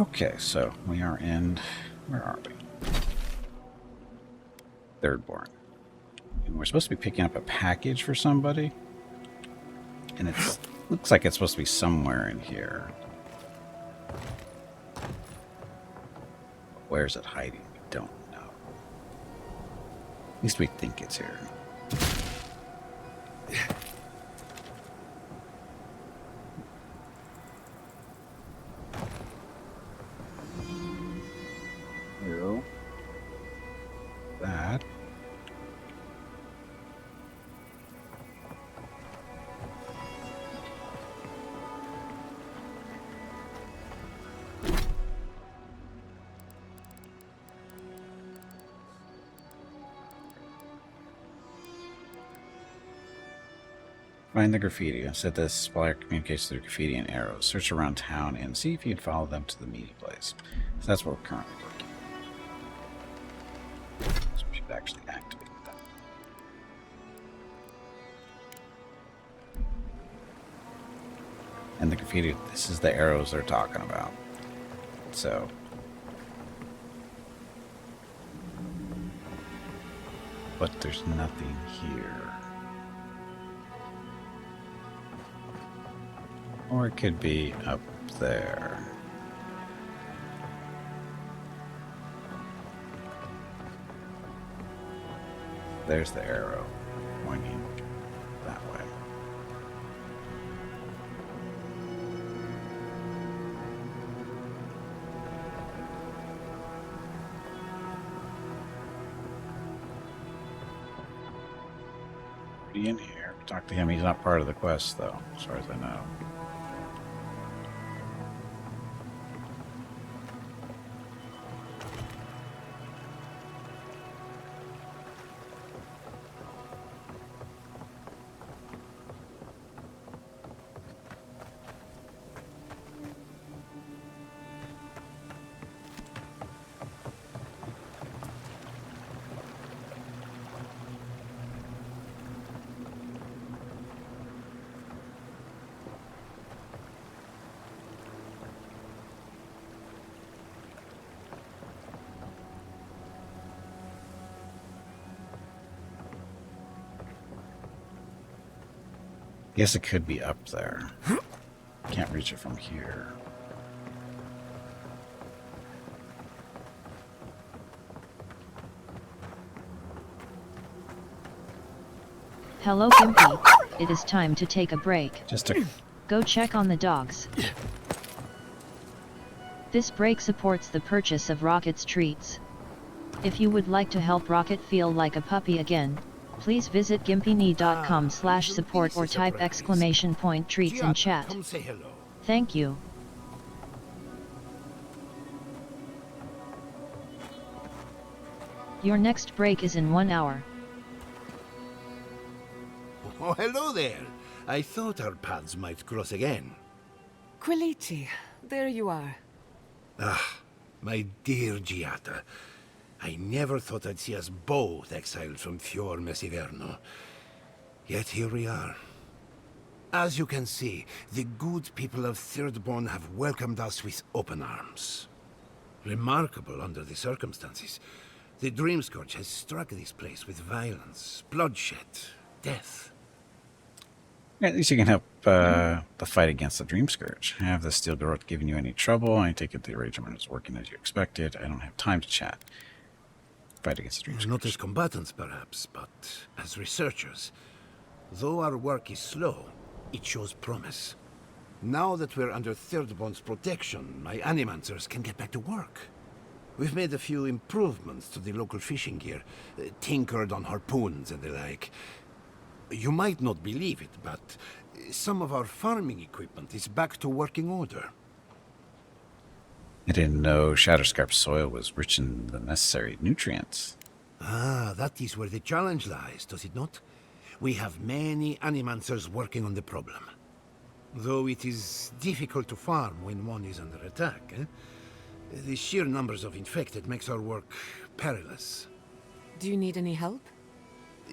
Okay, so we are in... Where are we? Thirdborn. And we're supposed to be picking up a package for somebody. And it looks like it's supposed to be somewhere in here. Where is it hiding? We don't know. At least we think it's here. That. Find the graffiti. Set this supplier communicates through graffiti and arrows. Search around town and see if you can follow them to the meeting place. So that's what we're currently working on. So we should actually activate that. And the graffiti, this is the arrows they're talking about. So. But there's nothing here. Or it could be up there. There's the arrow pointing that way. Be in here. Talk to him. He's not part of the quest, though, as far as I know. Guess it could be up there. Can't reach it from here. Hello, Gimpy. It is time to take a break. Just to... Go check on the dogs. This break supports the purchase of Rocket's treats. If you would like to help Rocket feel like a puppy again, please visit gimpyknee.com/support or type !treats in chat. Come say hello. Thank you. Your next break is in 1 hour. Oh, hello there. I thought our paths might cross again. Quiliti, there you are. Ah, my dear Giata. I never thought I'd see us both exiled from Fior Messiverno. Yet here we are. As you can see, the good people of Thirdborn have welcomed us with open arms. Remarkable under the circumstances. The Dreamscourge has struck this place with violence, bloodshed, death. At least you can help the fight against the Dreamscourge. Have the Steel Garrote given you any trouble? I take it the arrangement is working as you expected. I don't have time to chat. Fight against the Dreamscourge. Not as combatants, perhaps, but as researchers. Though our work is slow, it shows promise. Now that we're under Thirdborn's protection, my animancers can get back to work. We've made a few improvements to the local fishing gear, tinkered on harpoons and the like. You might not believe it, but some of our farming equipment is back to working order. I didn't know Shatterscarp soil was rich in the necessary nutrients. Ah, that is where the challenge lies, does it not? We have many animancers working on the problem. Though it is difficult to farm when one is under attack, eh? The sheer numbers of infected makes our work perilous. Do you need any help?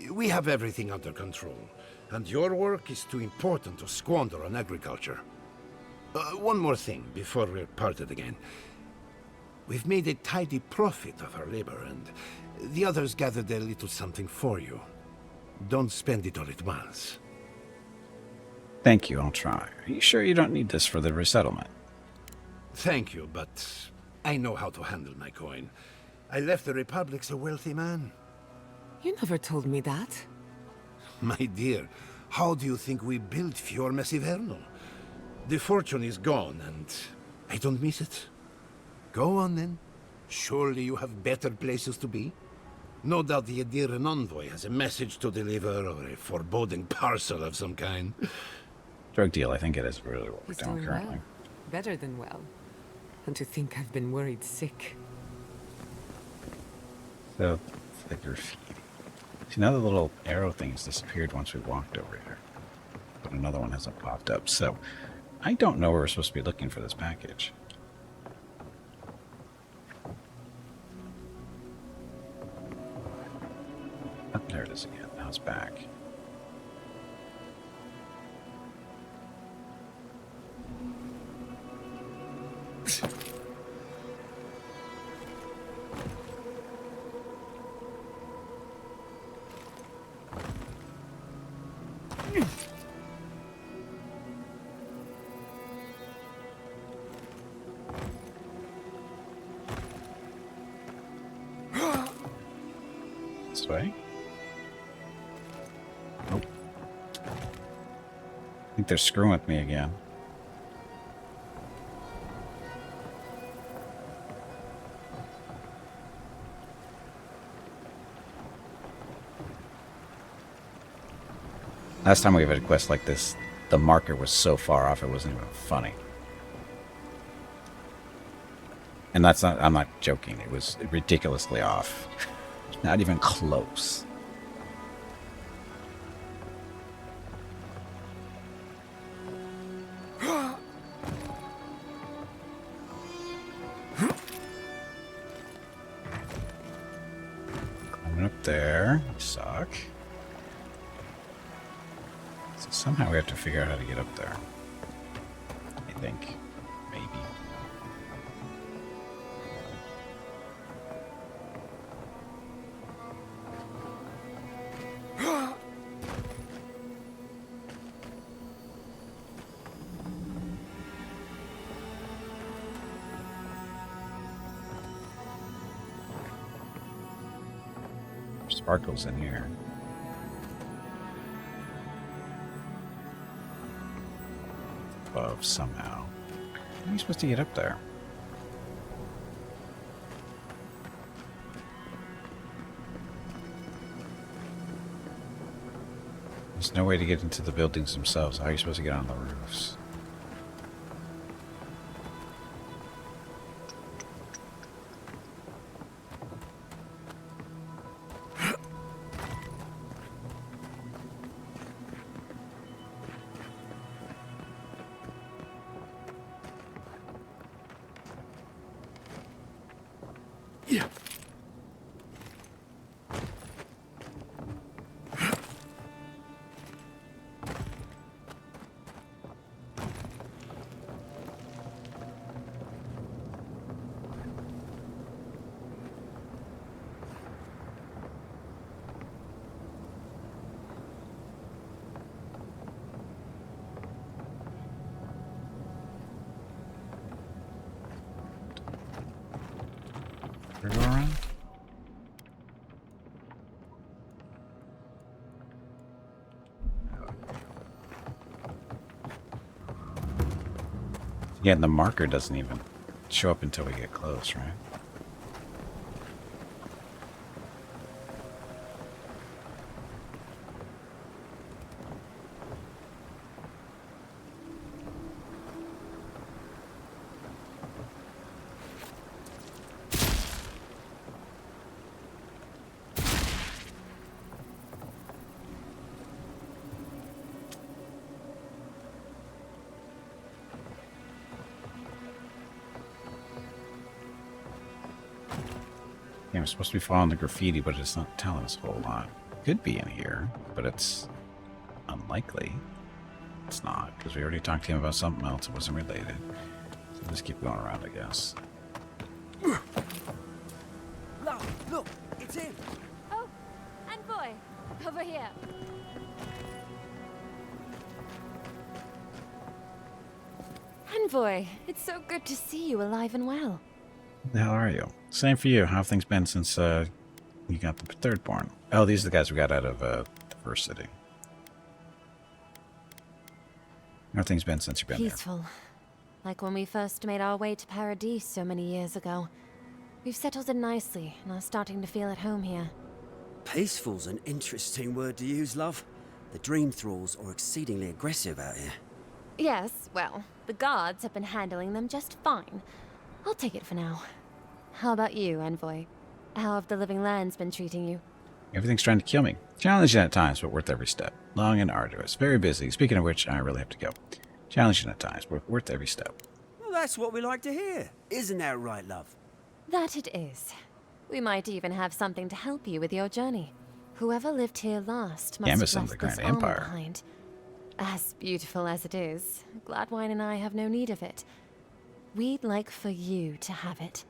We have everything under control, and your work is too important to squander on agriculture. One more thing before we're parted again. We've made a tidy profit of our labor, and the others gathered a little something for you. Don't spend it all at once. Thank you, I'll try. Are you sure you don't need this for the resettlement? Thank you, but I know how to handle my coin. I left the Republic a wealthy man. You never told me that. My dear, how do you think we built Fior Messiverno? The fortune is gone, and I don't miss it. Go on, then. Surely you have better places to be? No doubt the Adiran envoy has a message to deliver, or a foreboding parcel of some kind. Drug deal, I think it is really what we're He's doing doing currently. well. Better than well. And to think I've been worried sick. So, it's the graffiti. See, now the little arrow things disappeared once we walked over here. But another one hasn't popped up, so I don't know where we're supposed to be looking for this package. Oh, there it is again. Now it's back. This way? Nope. I think they're screwing with me again. Last time we had a quest like this, the marker was so far off it wasn't even funny. And that's not, I'm not joking, it was ridiculously off. Not even close. Climbing up there. You suck. So somehow we have to figure out how to get up there. I think. Maybe. Sparkles in here. Above somehow. How are you supposed to get up there? There's no way to get into the buildings themselves. How are you supposed to get on the roofs? Yeah. Can we go around? Yeah, and the marker doesn't even show up until we get close, right? Yeah, we're supposed to be following the graffiti, but it's not telling us a whole lot. Could be in here, but it's unlikely. It's not, because we already talked to him about something else that wasn't related. So just keep going around, I guess. Look, it's him. Oh, Envoy, over here. Envoy, it's so good to see you alive and well. Who the hell are you? Same for you. How have things been since you got the third born? Oh, these are the guys we got out of the first city. How have things been since you've been Peaceful. Like when we first made our way to Paradise so many years ago. We've settled in nicely and are starting to feel at home here. Peaceful's an interesting word to use, love. The dream thralls are exceedingly aggressive out here. Yes, well, the guards have been handling them just fine. I'll take it for now. How about you, Envoy? How have the living lands been treating you? here? Everything's trying to kill me. Challenging at times, but worth every step. Long and arduous. Very busy. Speaking of which, I really have to go. Challenging at times, but worth every step. Well, that's what we like to hear. Isn't that right, love? That it is. We might even have something to help you with your journey. Whoever lived here last must Amazon, have the left this Grand armor Empire. behind. As beautiful as it is, Gladwine and I have no need of it. We'd like for you to have it.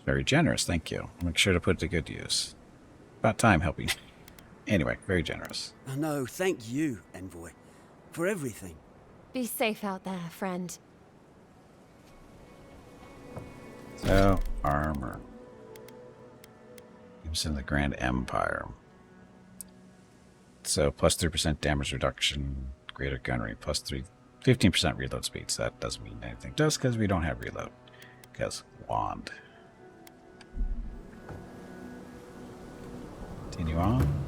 Very generous, thank you. I'll make sure to put it to good use. About time helping. Anyway, very generous. No, thank you, Envoy, for everything. Be safe out there, friend. So, armor. It's in the Grand Empire. So, plus 3% damage reduction, greater gunnery, plus 15% reload speed. So that doesn't mean anything. Just because we don't have reload. Because wand. Continue on.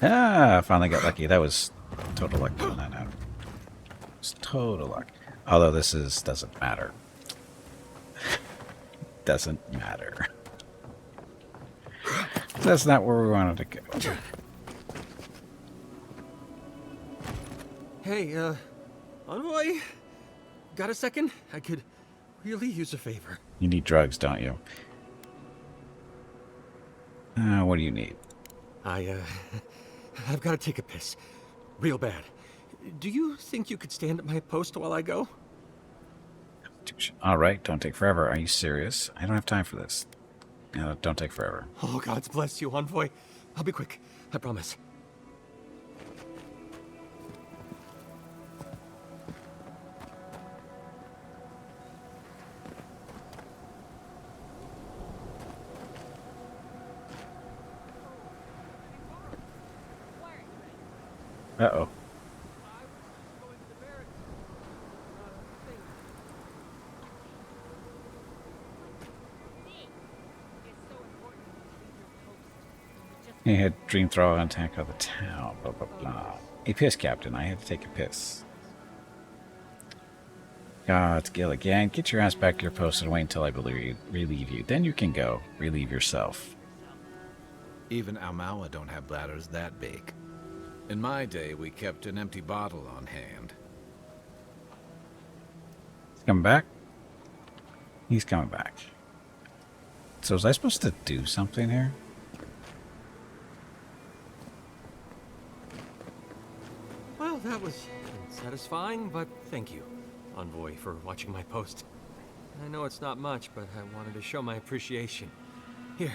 Ah, finally got lucky. That was total luck. No. It's total luck. Although this doesn't matter. Doesn't matter. That's not where we wanted to go. Hey, Envoy? Got a second? I could really use a favor. You need drugs, don't you? What do you need? I've got to take a piss. Real bad. Do you think you could stand at my post while I go? All right, don't take forever. Are you serious? I don't have time for this. Don't take forever. Oh, God's bless you, Envoy. I'll be quick. I promise. Uh-oh. He had dream throw and attack of the town, blah, blah, blah. A piss, Captain. I had to take a piss. God's Gill again. Get your ass back to your post and wait until I relieve you. Then you can go. Relieve yourself. Even Almawa don't have bladders that big. In my day, we kept an empty bottle on hand. He's coming back? He's coming back. So was I supposed to do something here? Well, that was satisfying, but thank you, Envoy, for watching my post. I know it's not much, but I wanted to show my appreciation. Here.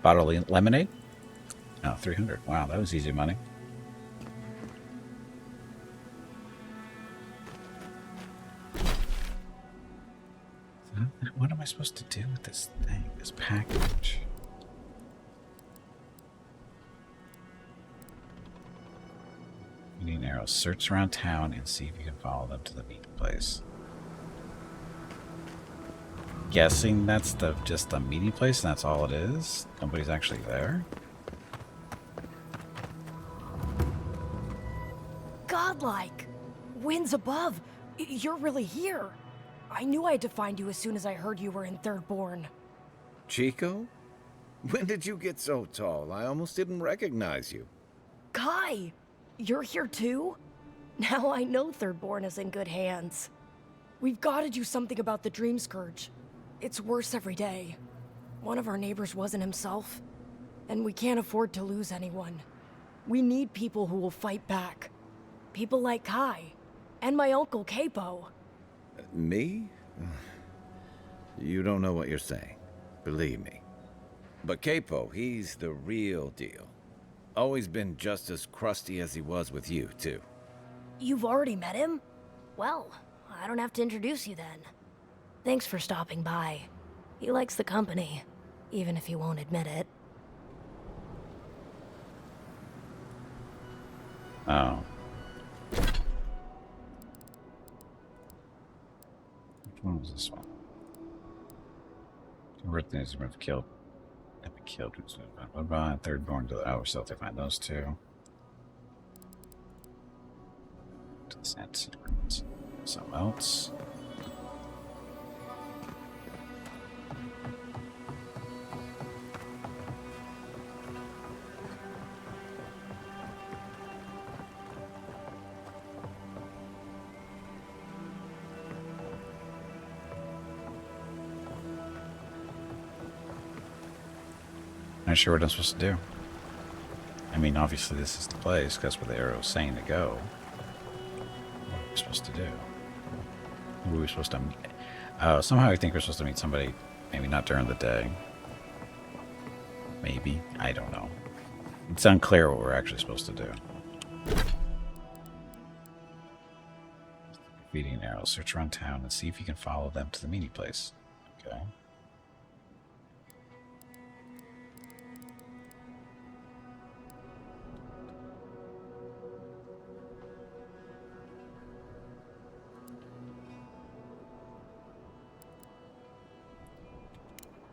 Bottle of lemonade? Oh, 300. Wow, that was easy money. What am I supposed to do with this thing, this package? You need arrows. Search around town and see if you can follow them to the meeting place. Guessing that's just the meeting place and that's all it is? Nobody's actually there? Godlike! Winds above! You're really here! I knew I had to find you as soon as I heard you were in Third Born. Chico? When did you get so tall? I almost didn't recognize you. Kai, you're here too? Now I know Thirdborn is in good hands. We've got to do something about the Dream Scourge. It's worse every day. One of our neighbors wasn't himself, and we can't afford to lose anyone. We need people who will fight back. People like Kai, and my uncle Capo. Me? You don't know what you're saying. Believe me. But Capo, he's the real deal. Always been just as crusty as he was with you, too. You've already met him? Well, I don't have to introduce you then. Thanks for stopping by. He likes the company, even if he won't admit it. Oh. Which one was this one? Red things have been killed. Have been killed. What about Thirdborn to the outer south? They find those two. To the sand secrets. Something else. Not sure what I'm supposed to do. I mean, obviously this is the place, because that's where the arrow's saying to go. What are we supposed to do? Who are we supposed to meet? Somehow I think we're supposed to meet somebody, maybe not during the day. Maybe. I don't know. It's unclear what we're actually supposed to do. Feeding an arrow. Search around town and see if you can follow them to the meeting place. Okay.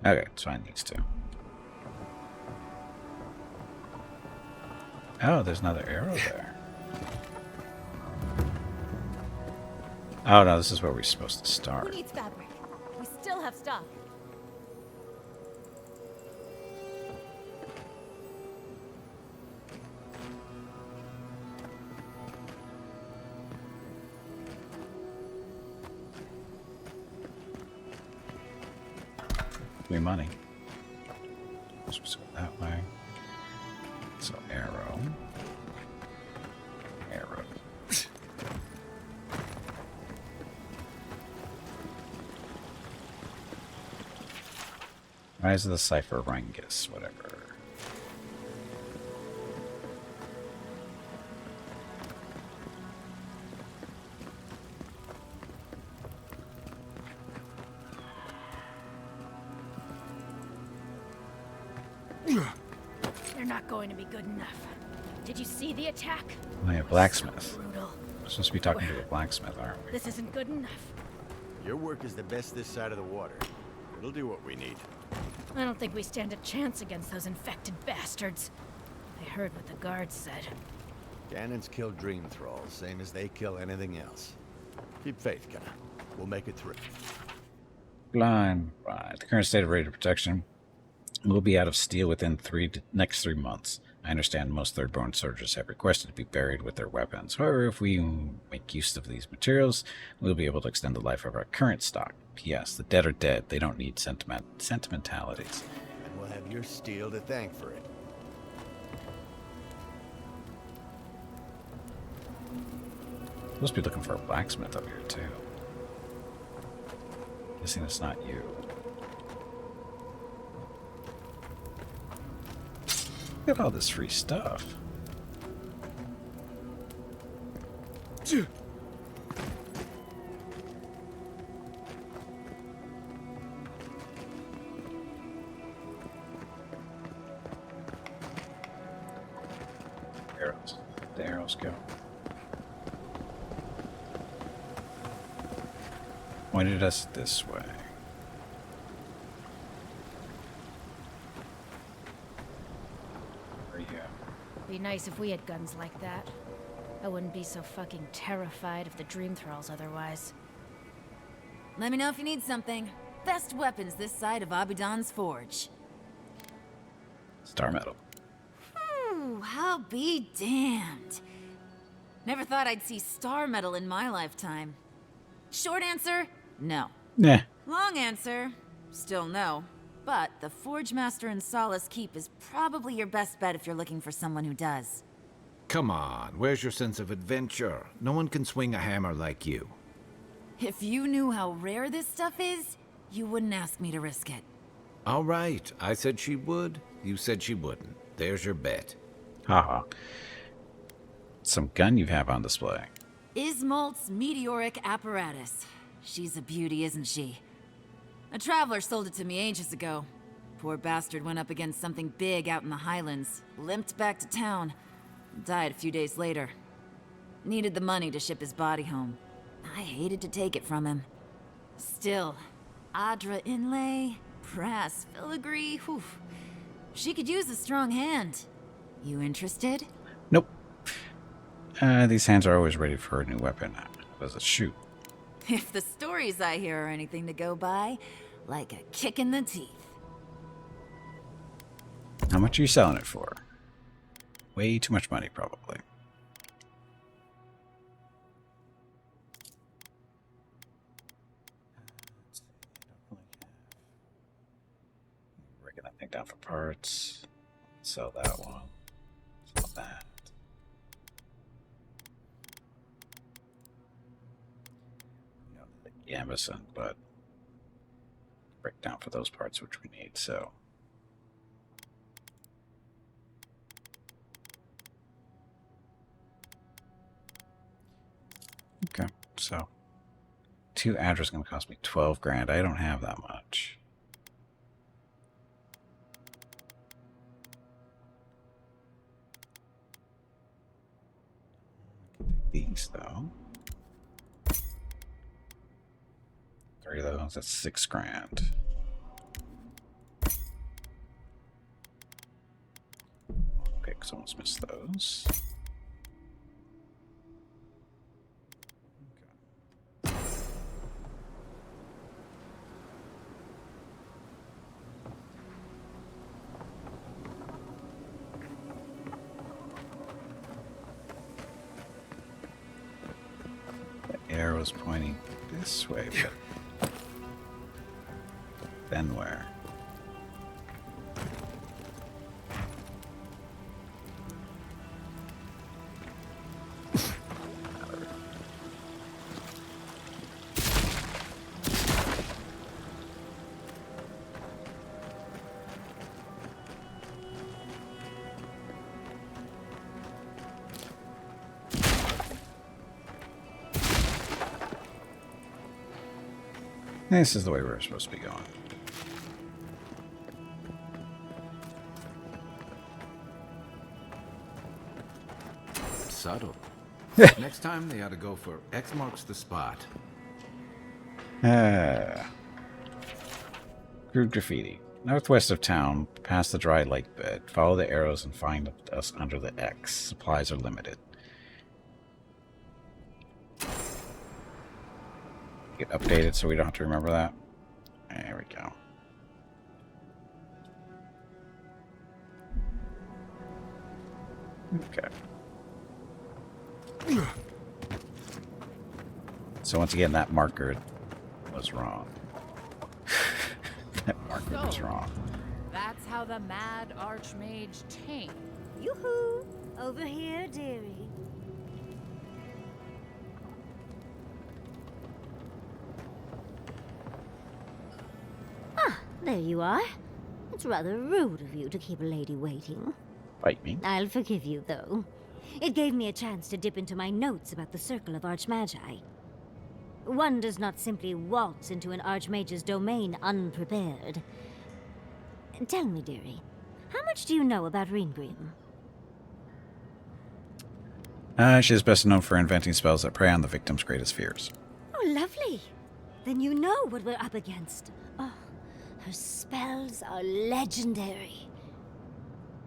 Okay, let's find these two. Oh, there's another arrow there. Oh no, this is where we're supposed to Who start. needs fabric? We still have stock. Free money. Supposed to go that way. So arrow. Arrow. Rise of the Cipher Rangus, whatever. They're not going to be good enough. Did you see the attack? Oh yeah, blacksmith. Brutal. We're supposed to be talking to a blacksmith, aren't we? This isn't good enough. Your work is the best this side of the water. It'll do what we need. I don't think we stand a chance against those infected bastards. I heard what the guards said. Cannons kill dream thralls, same as they kill anything else. Keep faith, Kenna. We'll make it through. Blind. Right. The current state of rate of protection will be out of steel within next 3 months. I understand most Thirdborn soldiers have requested to be buried with their weapons. However, if we make use of these materials, we'll be able to extend the life of our current stock. P.S. The dead are dead. They don't need sentimentalities. And we'll have your steel to thank for it. Supposed to be looking for a blacksmith up here, too. Guessing it's not you. Look at all this free stuff. Arrows. The arrows go. Pointed us this way. Be nice if we had guns like that. I wouldn't be so fucking terrified of the Dream Thralls otherwise. Let me know if you need something. Best weapons this side of Abidan's forge. Star metal. Ooh, I'll be damned. Never thought I'd see star metal in my lifetime. Short answer, no. Nah. Long answer, still no. But the Forge Master in Solace Keep is probably your best bet if you're looking for someone who does. Come on, where's your sense of adventure? No one can swing a hammer like you. If you knew how rare this stuff is, you wouldn't ask me to risk it. All right, I said she would. You said she wouldn't. There's your bet. Haha. Some gun you have on display. Ismolt's meteoric apparatus. She's a beauty, isn't she? A traveler sold it to me ages ago. Poor bastard went up against something big out in the Highlands, limped back to town, and died a few days later. Needed the money to ship his body home. I hated to take it from him. Still, Adra inlay, brass filigree, whew. She could use a strong hand. You interested? Nope. These hands are always ready for a new weapon. Does it shoot? If the stories I hear are anything to go by, like a kick in the teeth. How much are you selling it for? Way too much money, probably. Breaking that thing down for parts. Sell that one. Sell that. You know, the Amazon, but break down for those parts which we need, so. Okay, so 2 Adra is going to cost me 12 grand. I don't have that much. Take these though. 3 of those. That's 6 grand. Okay, because I almost missed those. Arrows pointing this way, but then where? This is the way we're supposed to be going. Subtle. Next time they ought to go for X marks the spot. Group graffiti. Northwest of town, past the dry lake bed. Follow the arrows and find us under the X. Supplies are limited. Get updated so we don't have to remember that. There we go. Okay. So once again, that marker was wrong. That marker was wrong. That's how the mad archmage tamed. Yoo-hoo! Over here, dearie. Ah, there you are. It's rather rude of you to keep a lady waiting. Bite me. I'll forgive you, though. It gave me a chance to dip into my notes about the Circle of Archmagi. One does not simply waltz into an Archmage's domain unprepared. Tell me, dearie, how much do you know about Reengrim? She is best known for inventing spells that prey on the victim's greatest fears. Oh, lovely. Then you know what we're up against. Oh, her spells are legendary.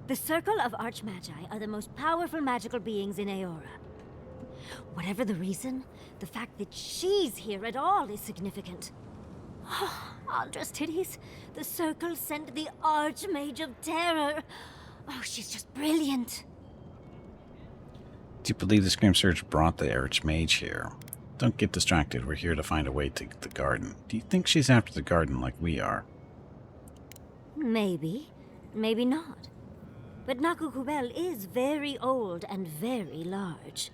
The Circle of Archmagi are the most powerful magical beings in Aora. Whatever the reason, the fact that she's here at all is significant. Oh, Aldra's titties. The circle sent the Archmage of Terror. Oh, she's just brilliant. Do you believe the Scream Surge brought the Archmage here? Don't get distracted. We're here to find a way to the garden. Do you think she's after the garden like we are? Maybe. Maybe not. But Nakukubel is very old and very large.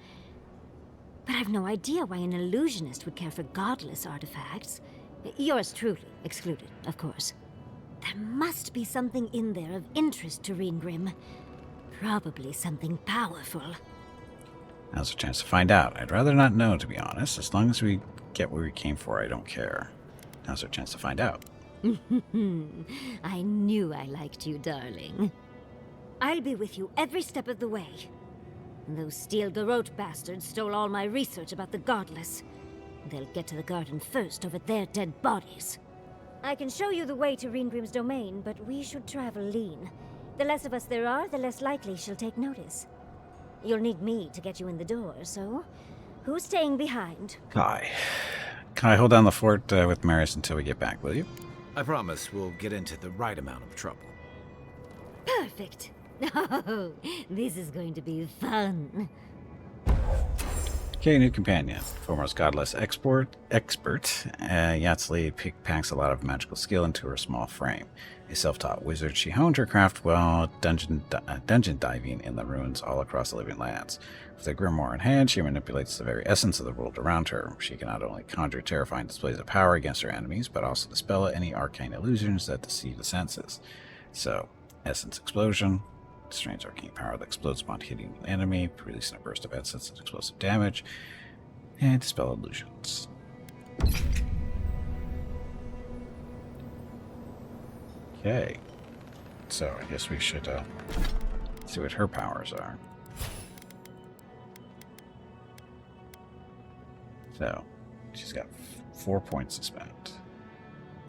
But I've no idea why an illusionist would care for godless artifacts. Yours truly excluded, of course. There must be something in there of interest to Reengrim. Probably something powerful. Now's a chance to find out. I'd rather not know, to be honest. As long as we get what we came for, I don't care. Now's our chance to find out. I knew I liked you, darling. I'll be with you every step of the way. Those Steel Garrote bastards stole all my research about the Godless. They'll get to the garden first over their dead bodies. I can show you the way to Reengrim's domain, but we should travel lean. The less of us there are, the less likely she'll take notice. You'll need me to get you in the door, so who's staying behind? Kai. Kai, hold down the fort with Marius until we get back, will you? I promise we'll get into the right amount of trouble. Perfect. Oh, this is going to be fun. Okay, new companion. Foremost godless expert. Yatsli packs a lot of magical skill into her small frame. A self-taught wizard, she honed her craft while dungeon diving in the ruins all across the living lands. With a grimoire in hand, she manipulates the very essence of the world around her. She can not only conjure terrifying displays of power against her enemies, but also dispel any arcane illusions that deceive the senses. So, essence explosion. Strange arcane power that explodes upon hitting an enemy, releasing a burst of essence and explosive damage, and dispel illusions. Okay, so I guess we should see what her powers are. So, she's got 4 points to spend.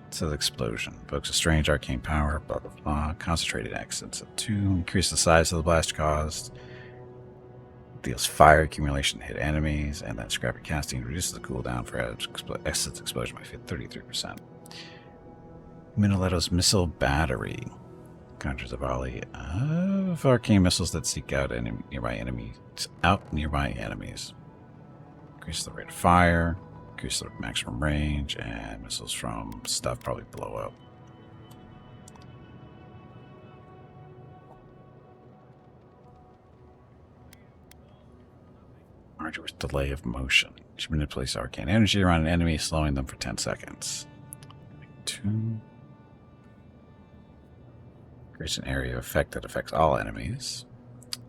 It says explosion. Evokes a strange arcane power, blah blah blah. Concentrated accents at 2. Increase the size of the blast caused. Deals fire accumulation to hit enemies. And then scrappy casting reduces the cooldown for essence explosion by 33%. Minoletto's missile battery. Conjures a volley of arcane missiles that seek out nearby enemies. Increase the rate of fire. Increase the maximum range, and missiles from stuff probably blow up. Arduous delay of motion. She manipulates arcane energy around an enemy, slowing them for 10 seconds. 2. Creates an area of effect that affects all enemies.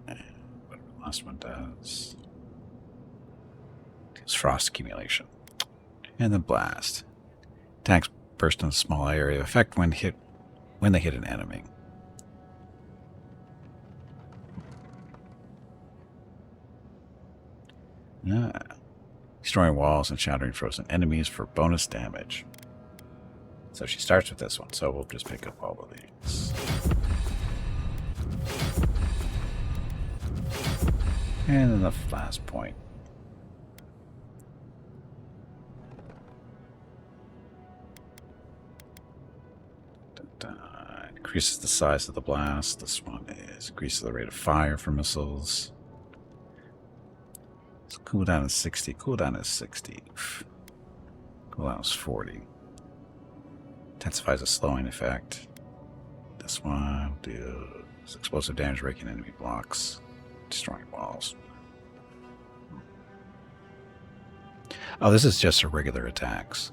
And whatever the last one does. Deals frost accumulation. And then blast. Attacks burst in a small area of effect when they hit an enemy. Destroying walls and shattering frozen enemies for bonus damage. So she starts with this one, so we'll just pick up all of these. And then the last point. Increases the size of the blast. This one is increases the rate of fire for missiles. So cooldown is 60. Cooldown is 60. Cooldown is 40. Intensifies a slowing effect. This one deals explosive damage, breaking enemy blocks, destroying walls. Oh, this is just for regular attacks.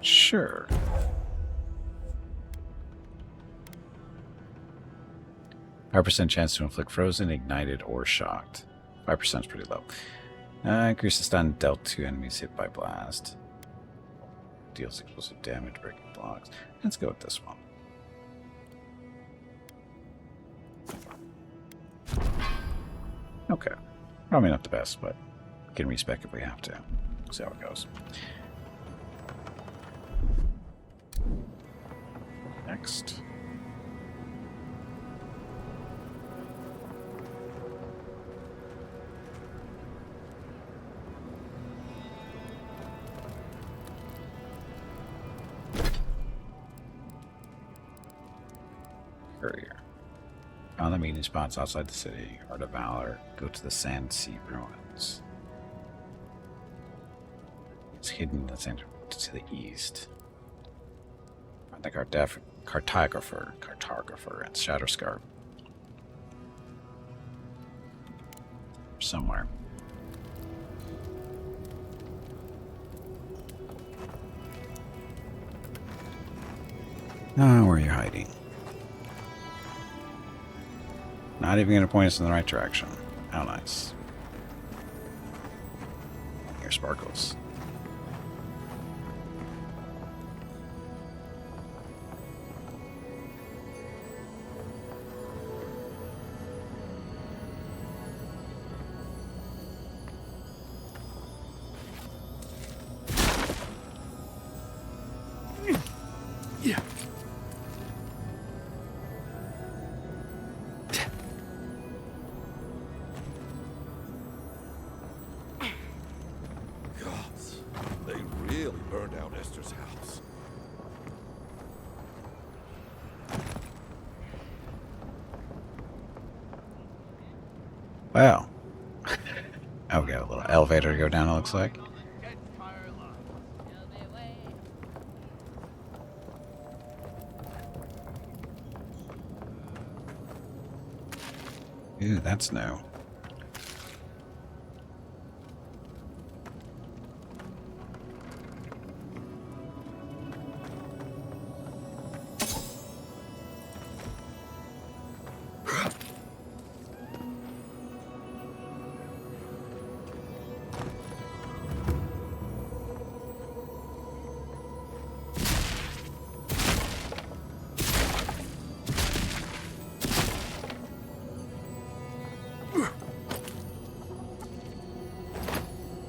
Sure. %5 chance to inflict frozen, ignited, or shocked. 5% is pretty low. Increase the stun dealt to enemies hit by blast. Deals explosive damage, breaking blocks. Let's go with this one. Okay. Probably not the best, but we can respec if we have to. See how it goes. Next. Found the meeting spots outside the city. Heart of Valor. Go to the Sand Sea Ruins. It's hidden in the center to the east. Find the cartographer and Shatterscarp. Somewhere. Ah, where are you hiding? Not even going to point us in the right direction. How nice. Here, Sparkles. Yeah. Gods, they really burned out Esther's house. Wow. Oh, we got a little elevator to go down, it looks like. Ooh, that's new.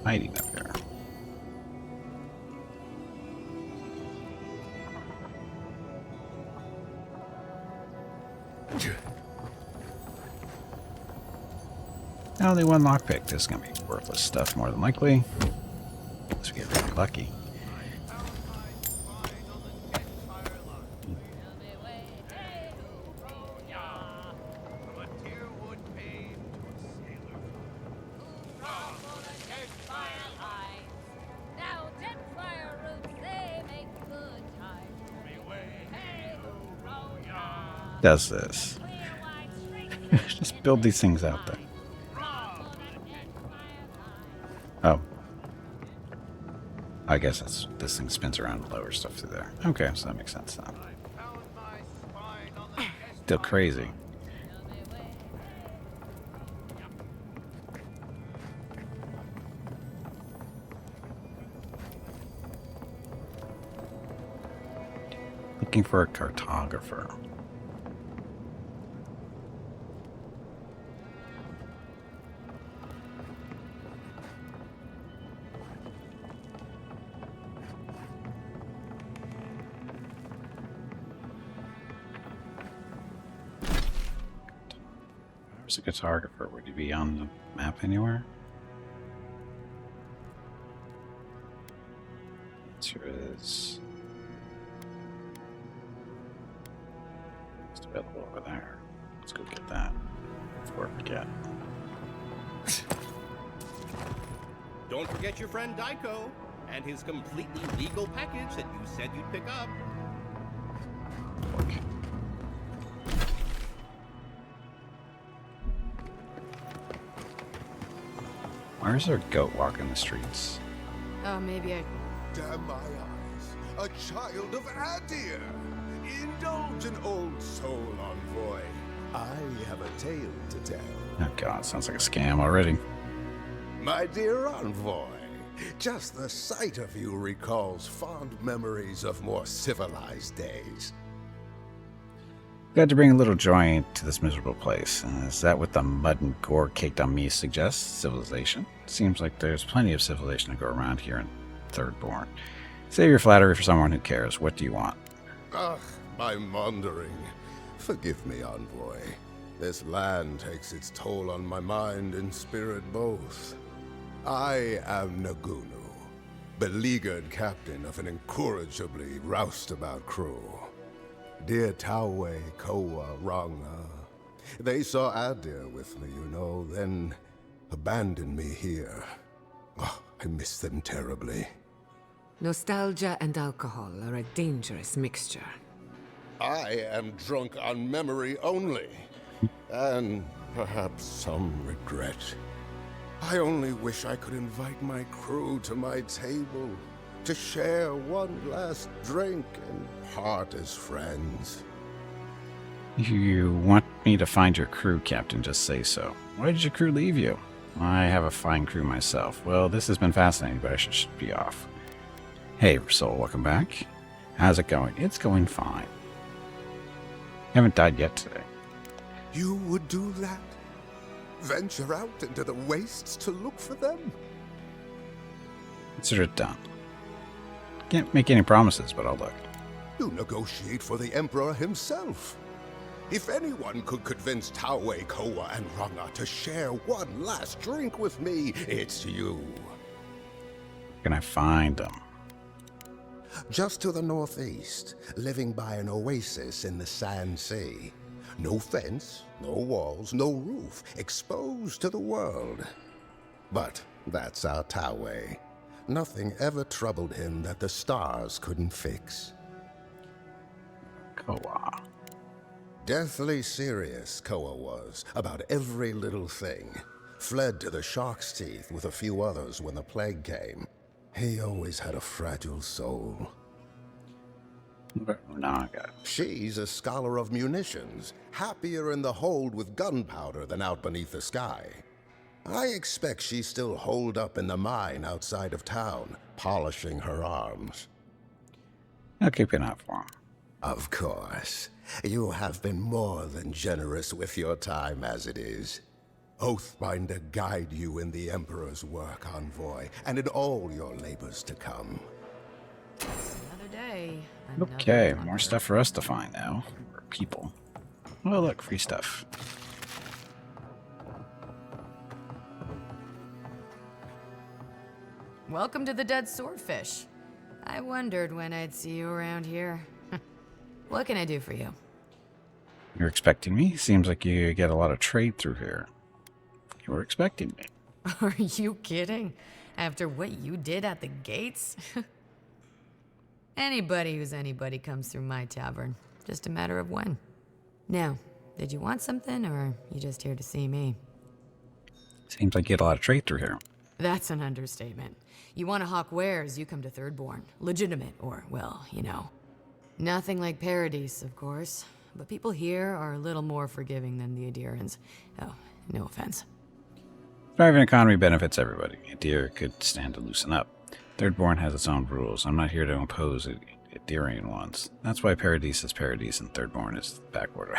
Hiding up there. Only one lockpick. This is going to be worthless stuff more than likely. Unless we get really lucky. Does this. Just build these things out there. Oh. I guess that's, this thing spins around and lowers stuff through there. Okay, so that makes sense now. Still crazy. Looking for a cartographer. Where's a cartographer? Would he be on the map anywhere? Answer is it's available over there. Let's go get that before I forget. Don't forget your friend Daiko and his completely legal package that you said you'd pick up. Okay. Why is there a goat walking the streets? Oh, maybe I... Damn my eyes. A child of Adir. Indulge an old soul, envoy. I have a tale to tell. Oh god, sounds like a scam already. My dear envoy, just the sight of you recalls fond memories of more civilized days. Glad to bring a little joy to this miserable place. Is that what the mud and gore caked on me suggests? Civilization? Seems like there's plenty of civilization to go around here in Thirdborn. Save your flattery for someone who cares. What do you want? Ugh, I'm wandering. Forgive me, envoy. This land takes its toll on my mind and spirit both. I am Nagunu, beleaguered captain of an incorrigibly roustabout crew. Dear Tawe Koa Ranga, They saw Adir with me, you know, then abandoned me here. Oh, I miss them terribly. Nostalgia and alcohol are a dangerous mixture. I am drunk on memory only, and perhaps some regret. I only wish I could invite my crew to my table, to share one last drink and part as friends. If you want me to find your crew, Captain, just say so. Why did your crew leave you? I have a fine crew myself. Well, this has been fascinating, but I should be off. Hey, Soul, welcome back. How's it going? It's going fine. Haven't died yet today. You would do that? Venture out into the wastes to look for them? Consider it done. Can't make any promises, but I'll look. You negotiate for the Emperor himself. If anyone could convince Taue, Koa, and Ranga to share one last drink with me, it's you. Can I find them? Just to the northeast, living by an oasis in the Sand Sea. No fence, no walls, no roof, exposed to the world. But that's our Taue. Nothing ever troubled him that the stars couldn't fix. Koa. Deathly serious, Koa was, about every little thing. Fled to the shark's teeth with a few others when the plague came. He always had a fragile soul. Naga. She's a scholar of munitions, happier in the hold with gunpowder than out beneath the sky. I expect she's still holed up in the mine outside of town, polishing her arms. I'll keep an eye for him. Of course. You have been more than generous with your time as it is. Oathbinder guide you in the Emperor's work, Envoy, and in all your labors to come. Another day. Okay, more stuff for us to find now. Or people. Oh, look, free stuff. Welcome to the Dead Swordfish. I wondered when I'd see you around here. What can I do for you? You're expecting me? Seems like you get a lot of trade through here. You were expecting me. Are you kidding? After what you did at the gates? Anybody who's anybody comes through my tavern. Just a matter of when. Now, did you want something, or are you just here to see me? Seems like you get a lot of trade through here. That's an understatement. You want to hawk wares, you come to Thirdborn. Legitimate, or, well, you know. Nothing like Paradise, of course. But people here are a little more forgiving than the Adirans. Oh, no offense. Thriving economy benefits everybody. Adir could stand to loosen up. Thirdborn has its own rules. I'm not here to impose Adirian ones. That's why Paradise is Paradise and Thirdborn is backwater.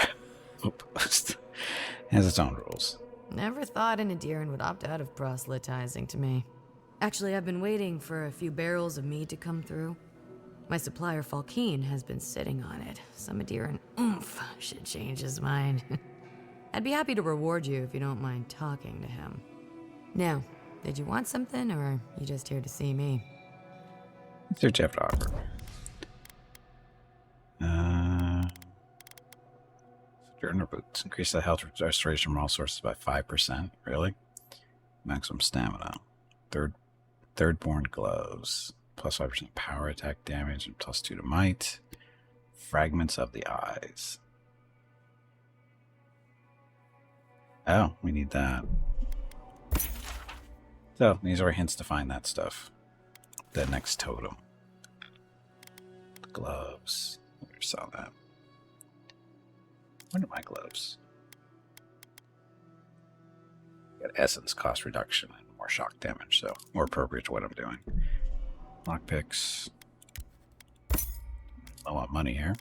Outpost. Has its own rules. Never thought an Adiran would opt out of proselytizing to me. Actually, I've been waiting for a few barrels of mead to come through. My supplier, Falkeen, has been sitting on it. Some Adiran oomph should change his mind. I'd be happy to reward you if you don't mind talking to him. Now, did you want something, or are you just here to see me? What's your Jeff to offer? Sojourner boots. Increase the health restoration from all sources by 5%. Really? Maximum stamina. Thirdborn gloves. Plus 5% power attack damage and plus 2 to might. Fragments of the eyes. Oh, we need that. So, these are hints to find that stuff. The next totem. The gloves. I never saw that. When are my gloves? Got essence, cost reduction, and more shock damage, so more appropriate to what I'm doing. Lockpicks. I want money here.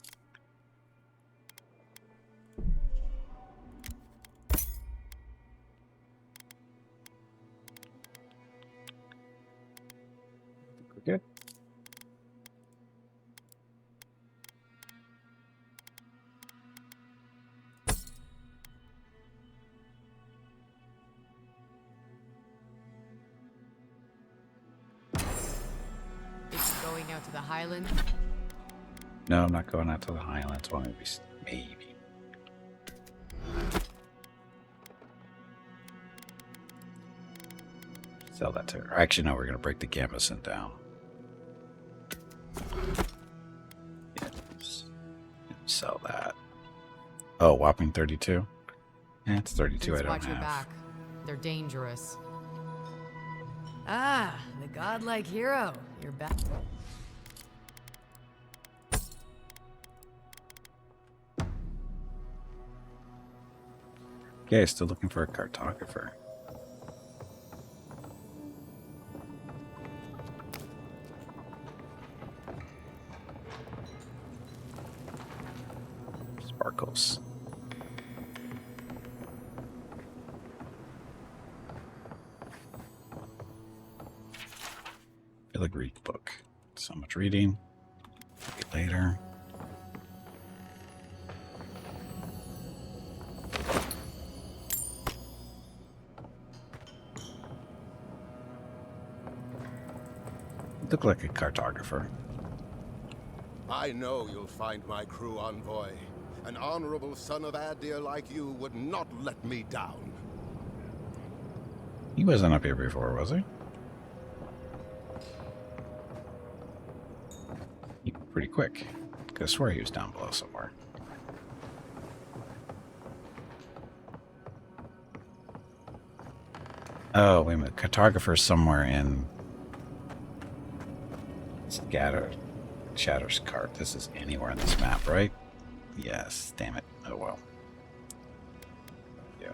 Good. It's going out to the Highlands? No, I'm not going out to the Highlands. Well, maybe. Sell that to her. Actually, no, we're going to break the gambeson down. Yes. Sell that. Oh, whopping 32? Yeah, it's 32 Please I don't watch your have. back. They're dangerous. Ah, the godlike hero. You're back. Okay, still looking for a cartographer. Sparkles. Filigree book. So much reading. Maybe later. Look like a cartographer. I know you'll find my crew, Envoy. An honorable son of Adir like you would not let me down. He wasn't up here before, was he? He was pretty quick. I could have swore he was down below somewhere. Oh, wait a minute. Cartographer's somewhere in Shatterscarp. This is anywhere on this map, right? Yes. Damn it. Oh well. Yeah.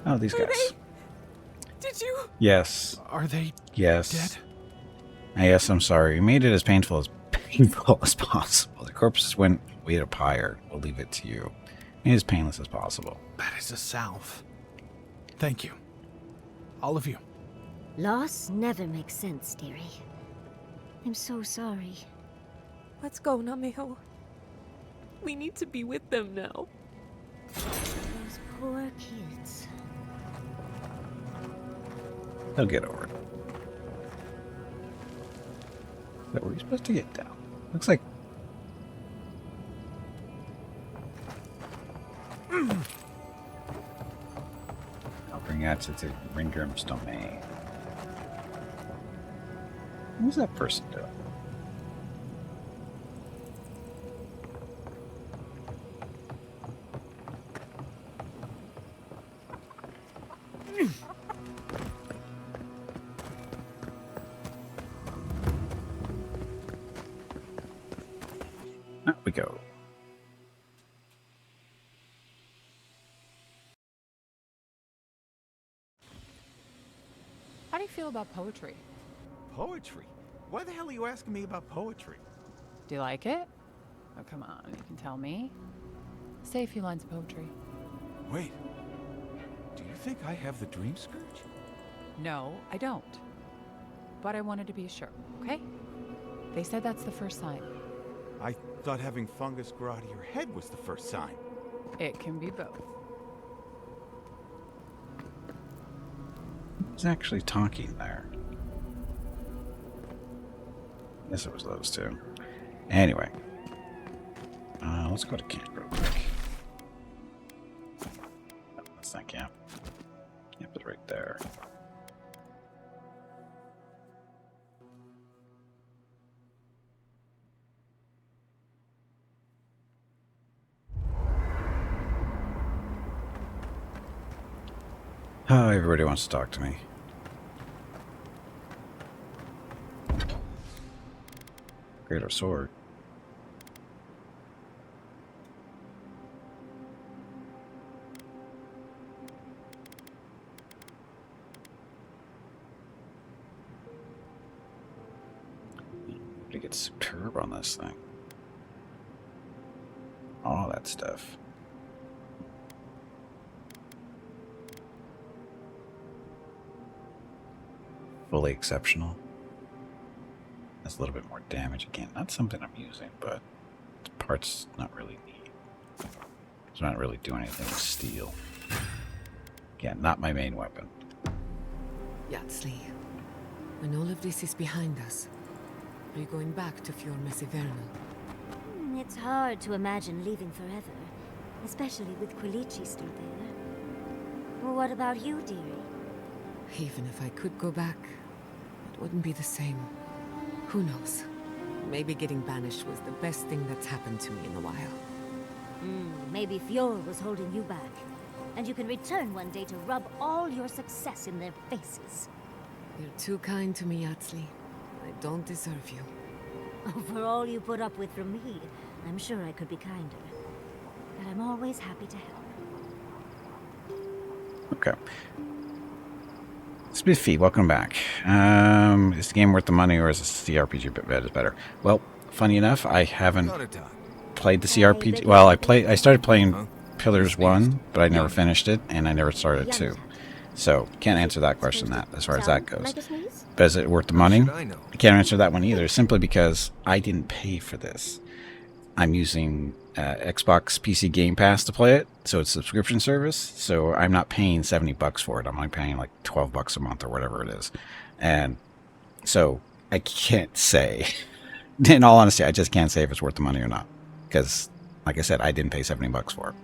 Oh, these guys. Did you? Yes. Are they Yes. dead? Yes, I'm sorry. We made it as painful as possible. The corpses went we had a pyre. We'll leave it to you. Made it as painless as possible. That is a salve. Thank you. All of you. Loss never makes sense, dearie. I'm so sorry. Let's go, Namiho. We need to be with them now. Those poor kids. They'll get over it. Is that where you're supposed to get down? Looks like... I'll bring that to the Ringrim's domain. What's that person doing? Out we go. How do you feel about poetry? Poetry? Why the hell are you asking me about poetry? Do you like it? Oh, come on, you can tell me. Say a few lines of poetry. Wait. Do you think I have the Dream Scourge? No, I don't. But I wanted to be sure, okay? They said that's the first sign. I thought having fungus grow out of your head was the first sign. It can be both. Who's actually talking there? Yes, it was those two. Anyway. Let's go to camp real quick. No, that's not camp. Camp is right there. Oh, everybody wants to talk to me. Greater sword. To get superb on this thing. All that stuff. Fully exceptional. That's a little bit more damage again. Not something I'm using, but the part's not really neat. It's not really doing anything with steel. Again, not my main weapon. Yatsli, When all of this is behind us, are you going back to Fior Mesivernal? It's hard to imagine leaving forever, especially with Quilici still there. Well, what about you, dearie? Even if I could go back, it wouldn't be the same. Who knows? Maybe getting banished was the best thing that's happened to me in a while. Maybe Fior was holding you back. And you can return one day to rub all your success in their faces. You're too kind to me, Yatsli. I don't deserve you. Oh, for all you put up with from me, I'm sure I could be kinder. But I'm always happy to help. Okay. Spiffy, welcome back. Is the game worth the money, or is the CRPG bit better? Well, funny enough, I haven't played the CRPG. Well, I started playing Pillars 1, but I never finished it, and I never started 2. So, can't answer that question as far as that goes. But is it worth the money? I can't answer that one either, simply because I didn't pay for this. I'm using Xbox PC Game Pass to play it, so it's a subscription service, so I'm not paying $70 for it. I'm only paying like $12 a month or whatever it is. And so I can't say, in all honesty, I just can't say if it's worth the money or not. Because, like I said, I didn't pay $70 for it.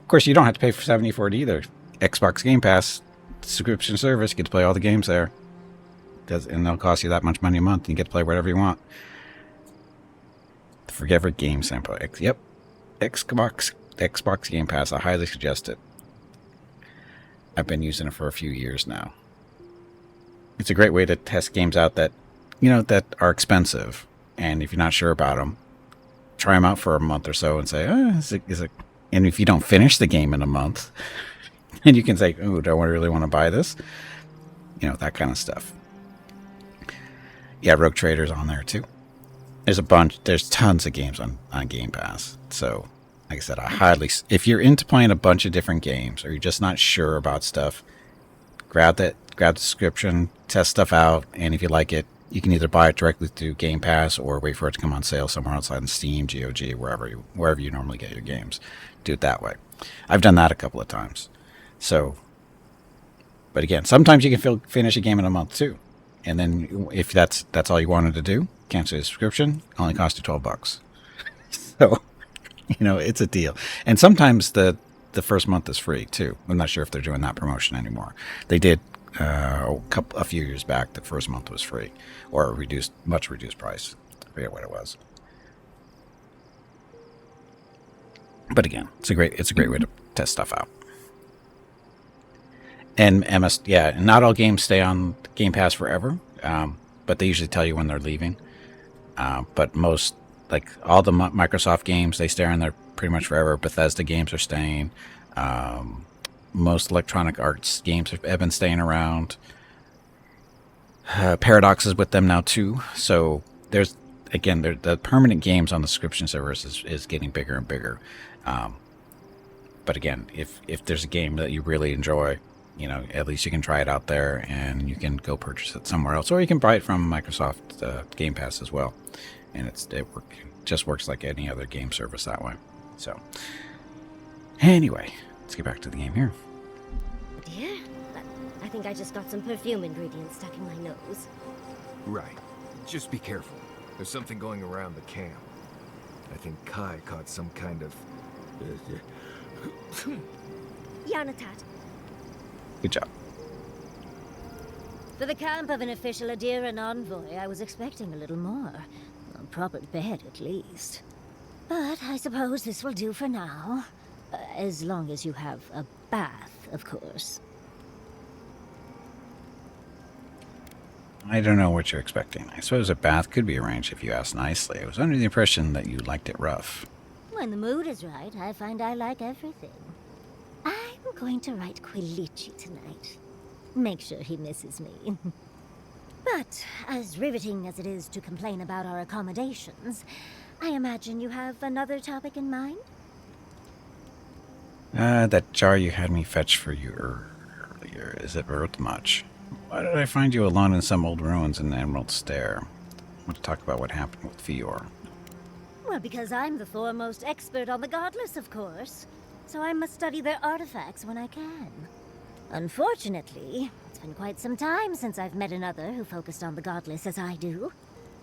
Of course, you don't have to pay for $70 for it either. Xbox Game Pass subscription service, you get to play all the games there. And they'll cost you that much money a month, and you get to play whatever you want. Forget every game sample. Yep. Xbox Game Pass. I highly suggest it. I've been using it for a few years now. It's a great way to test games out that, that are expensive. And if you're not sure about them, try them out for a month or so and say, is it? And if you don't finish the game in a month, then you can say, oh, do I really want to buy this? That kind of stuff. Yeah, Rogue Trader's on there too. There's tons of games on Game Pass. So, like I said, if you're into playing a bunch of different games, or you're just not sure about stuff, grab the subscription, test stuff out, and if you like it, you can either buy it directly through Game Pass or wait for it to come on sale somewhere outside in Steam, GOG, wherever you normally get your games. Do it that way. I've done that a couple of times. So, but again, sometimes you can finish a game in a month too. And then if that's all you wanted to do, cancel the subscription, only cost you $12. So, it's a deal. And sometimes the first month is free too. I'm not sure if they're doing that promotion anymore. They did a few years back. The first month was free, or a much reduced price. I forget what it was. But again, it's a great way to test stuff out. And not all games stay on Game Pass forever, but they usually tell you when they're leaving. But most, like all the Microsoft games, they stay on there pretty much forever. Bethesda games are staying. Most Electronic Arts games have been staying around. Paradox is with them now too. So there's, again, the permanent games on the subscription service is getting bigger and bigger. But again, if there's a game that you really enjoy, at least you can try it out there, and you can go purchase it somewhere else, or you can buy it from Microsoft Game Pass as well. And it just works like any other game service that way. So, anyway, let's get back to the game here. Dear, I think I just got some perfume ingredients stuck in my nose. Right. Just be careful. There's something going around the camp. I think Kai caught some kind of... Yanatat. Good job. For the camp of an official Adir and envoy, I was expecting a little more. A proper bed, at least. But I suppose this will do for now. As long as you have a bath, of course. I don't know what you're expecting. I suppose a bath could be arranged if you asked nicely. I was under the impression that you liked it rough. When the mood is right, I find I like everything. I'm going to write Quilici tonight. Make sure he misses me. But, as riveting as it is to complain about our accommodations, I imagine you have another topic in mind? That jar you had me fetch for you earlier, is it worth much? Why did I find you alone in some old ruins in the Emerald Stair? I want to talk about what happened with Fior. Well, because I'm the foremost expert on the godless, of course. So I must study their artifacts when I can. Unfortunately, it's been quite some time since I've met another who focused on the godless as I do.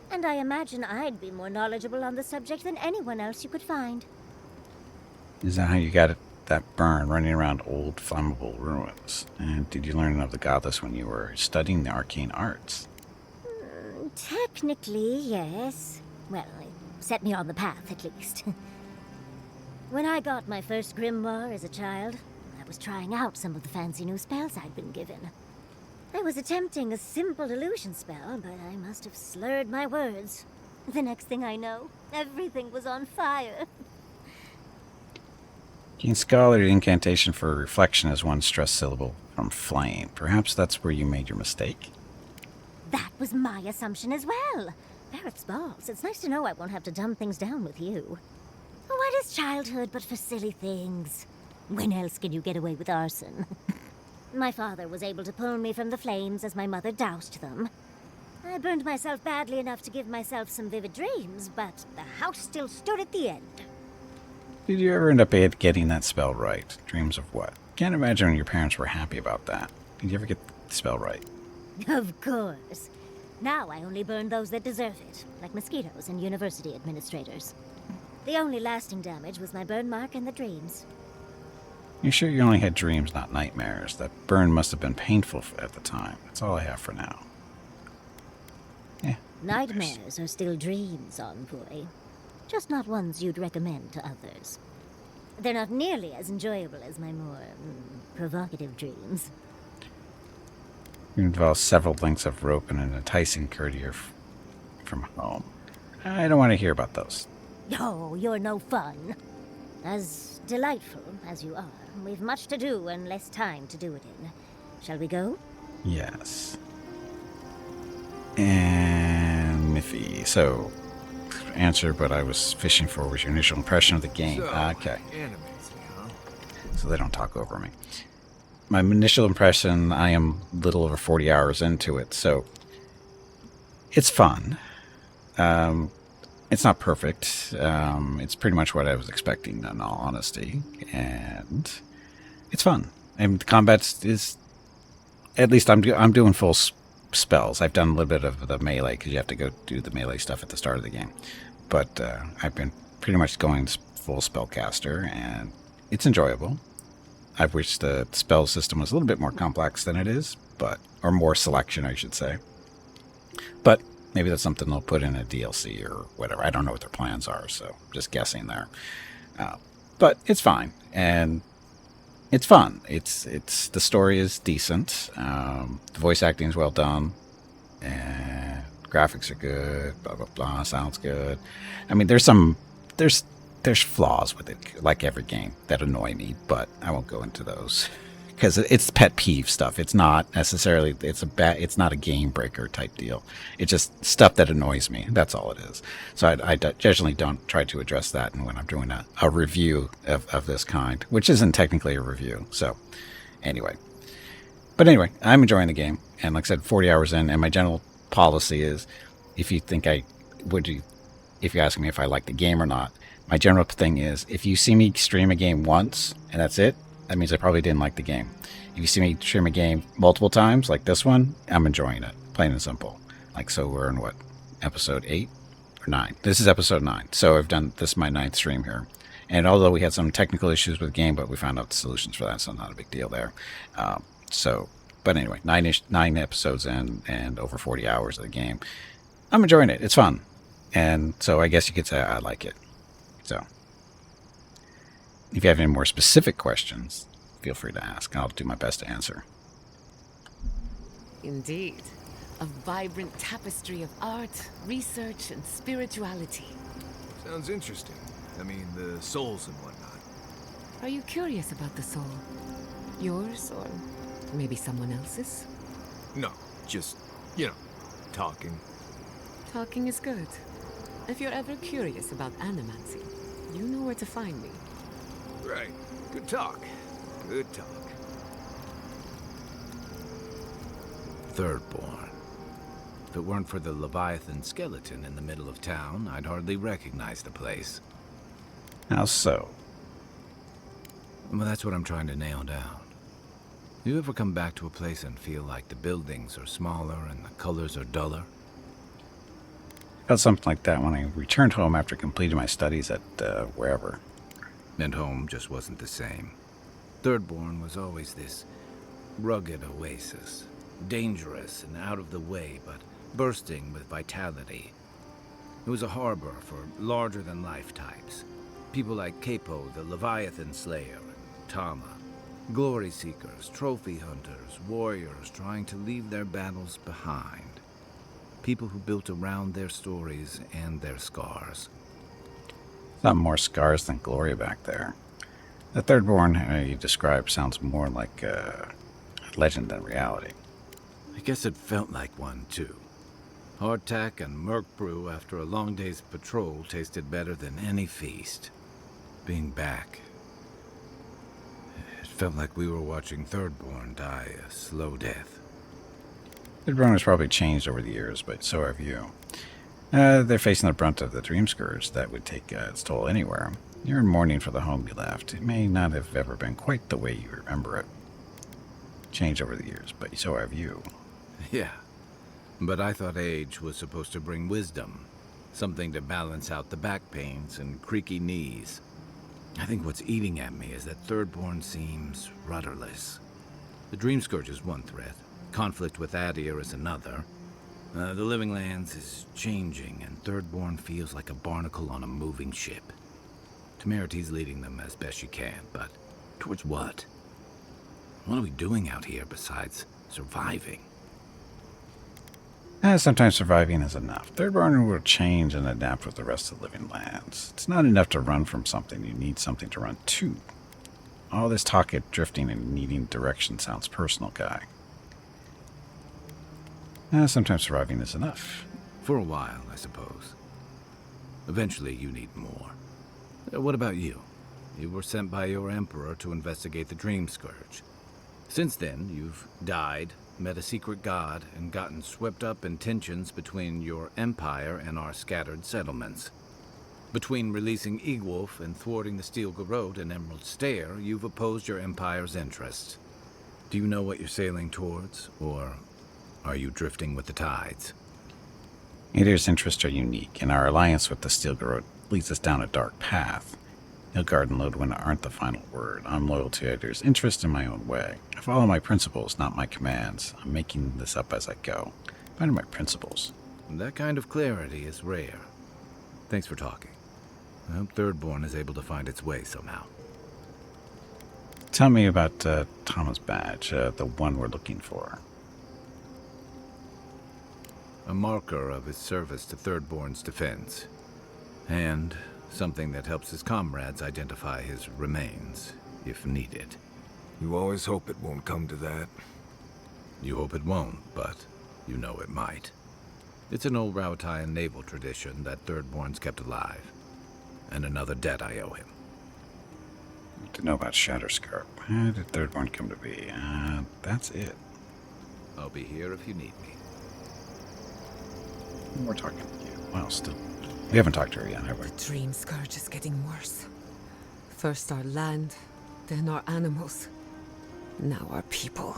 And I imagine I'd be more knowledgeable on the subject than anyone else you could find. Is that how you got it, that burn, running around old flammable ruins? And did you learn of the godless when you were studying the arcane arts? Technically, yes. Well, it set me on the path, at least. When I got my first grimoire as a child, I was trying out some of the fancy new spells I'd been given. I was attempting a simple illusion spell, but I must have slurred my words. The next thing I know, everything was on fire. Gain scholarly incantation for reflection as one stress syllable from flame. Perhaps that's where you made your mistake? That was my assumption as well. Barrett's balls. It's nice to know I won't have to dumb things down with you. What is childhood but for silly things? When else can you get away with arson? My father was able to pull me from the flames as my mother doused them. I burned myself badly enough to give myself some vivid dreams, but the house still stood at the end. Did you ever end up getting that spell right? Dreams of what? Can't imagine your parents were happy about that. Did you ever get the spell right? Of course. Now I only burn those that deserve it, like mosquitoes and university administrators. The only lasting damage was my burn mark and the dreams. You sure you only had dreams, not nightmares? That burn must have been painful at the time. That's all I have for now. Yeah. Nightmares are still dreams, Envoy. Just not ones you'd recommend to others. They're not nearly as enjoyable as my more provocative dreams. You involve several lengths of rope and an enticing courtier from home. I don't want to hear about those. Oh, you're no fun. As delightful as you are, we've much to do and less time to do it in. Shall we go? Yes. And Miffy. So, answer, but I was fishing for was your initial impression of the game. Okay. So they don't talk over me. My initial impression, I am a little over 40 hours into it, so it's fun. It's not perfect. It's pretty much what I was expecting, in all honesty, and it's fun. And the combat is, at least I'm doing full spells. I've done a little bit of the melee because you have to go do the melee stuff at the start of the game, but I've been pretty much going full spellcaster, and it's enjoyable. I wish the spell system was a little bit more complex than it is, or more selection, I should say. But maybe that's something they'll put in a DLC or whatever. I don't know what their plans are, so just guessing there. But it's fine, and it's fun. It's the story is decent. The voice acting is well done, and graphics are good. Blah blah blah. Sounds good. I mean, there's flaws with it, like every game, that annoy me, but I won't go into those because it's pet peeve stuff. It's not necessarily it's not a game breaker type deal. It's just stuff that annoys me. That's all it is. So I generally don't try to address that when I'm doing a review of this kind, which isn't technically a review. So anyway, I'm enjoying the game, and like I said, 40 hours in, and my general policy is, if you ask me if I like the game or not, my general thing is, if you see me stream a game once and that's it, that means I probably didn't like the game. If you see me stream a game multiple times, like this one, I'm enjoying it, plain and simple. Like, so we're in what, episode 8 or 9? This is episode 9. So this is my 9th stream here. And although we had some technical issues with the game, but we found out the solutions for that, so not a big deal there. But anyway, 9 episodes in and over 40 hours of the game. I'm enjoying it. It's fun. And so I guess you could say I like it. So, if you have any more specific questions, feel free to ask. I'll do my best to answer. Indeed. A vibrant tapestry of art, research, and spirituality. Sounds interesting. I mean, the souls and whatnot. Are you curious about the soul? Yours, or maybe someone else's? No, just, talking. Talking is good. If you're ever curious about animancy, you know where to find me. Right. Good talk. Good talk. Thirdborn. If it weren't for the Leviathan skeleton in the middle of town, I'd hardly recognize the place. How so? Well, that's what I'm trying to nail down. You ever come back to a place and feel like the buildings are smaller and the colors are duller? I felt something like that when I returned home after completing my studies at wherever. And home just wasn't the same. Thirdborn was always this rugged oasis. Dangerous and out of the way, but bursting with vitality. It was a harbor for larger-than-life types. People like Capo, the Leviathan Slayer, and Tama. Glory seekers, trophy hunters, warriors trying to leave their battles behind. People who built around their stories and their scars. Not more scars than glory back there. The Thirdborn you described sounds more like a legend than reality. I guess it felt like one, too. Hardtack and Merc brew after a long day's patrol tasted better than any feast. Being back, it felt like we were watching Thirdborn die a slow death. Thirdborn has probably changed over the years, but so have you. They're facing the brunt of the Dream Scourge that would take its toll anywhere. You're in mourning for the home you left. It may not have ever been quite the way you remember it. Changed over the years, but so have you. Yeah, but I thought age was supposed to bring wisdom. Something to balance out the back pains and creaky knees. I think what's eating at me is that Thirdborn seems rudderless. The Dream Scourge is one threat. Conflict with Adir is another. The Living Lands is changing, and Thirdborn feels like a barnacle on a moving ship. Temeriti's leading them as best she can, but towards what? What are we doing out here besides surviving? Sometimes surviving is enough. Thirdborn will change and adapt with the rest of the Living Lands. It's not enough to run from something. You need something to run to. All this talk of drifting and needing direction sounds personal, Guy. Sometimes surviving is enough. For a while, I suppose. Eventually, you need more. What about you? You were sent by your Emperor to investigate the Dream Scourge. Since then, you've died, met a secret god, and gotten swept up in tensions between your empire and our scattered settlements. Between releasing Egwolf and thwarting the Steel Garrote and Emerald Stair, you've opposed your empire's interests. Do you know what you're sailing towards, or are you drifting with the tides? Adir's interests are unique, and our alliance with the Steel Garrote leads us down a dark path. Nilgard and Lodwyn aren't the final word. I'm loyal to Adir's interest in my own way. I follow my principles, not my commands. I'm making this up as I go. Finding my principles. That kind of clarity is rare. Thanks for talking. I hope Thirdborn is able to find its way somehow. Tell me about Tama's badge, the one we're looking for. A marker of his service to Thirdborn's defense. And something that helps his comrades identify his remains, if needed. You always hope it won't come to that. You hope it won't, but you know it might. It's an old Rautian naval tradition that Thirdborn's kept alive. And another debt I owe him. To know about Shatterscarp. How did Thirdborn come to be? That's it. I'll be here if you need me. We're talking to you. Well, still. We haven't talked to her yet, have we? The Dream Scourge is getting worse. First our land, then our animals. Now our people.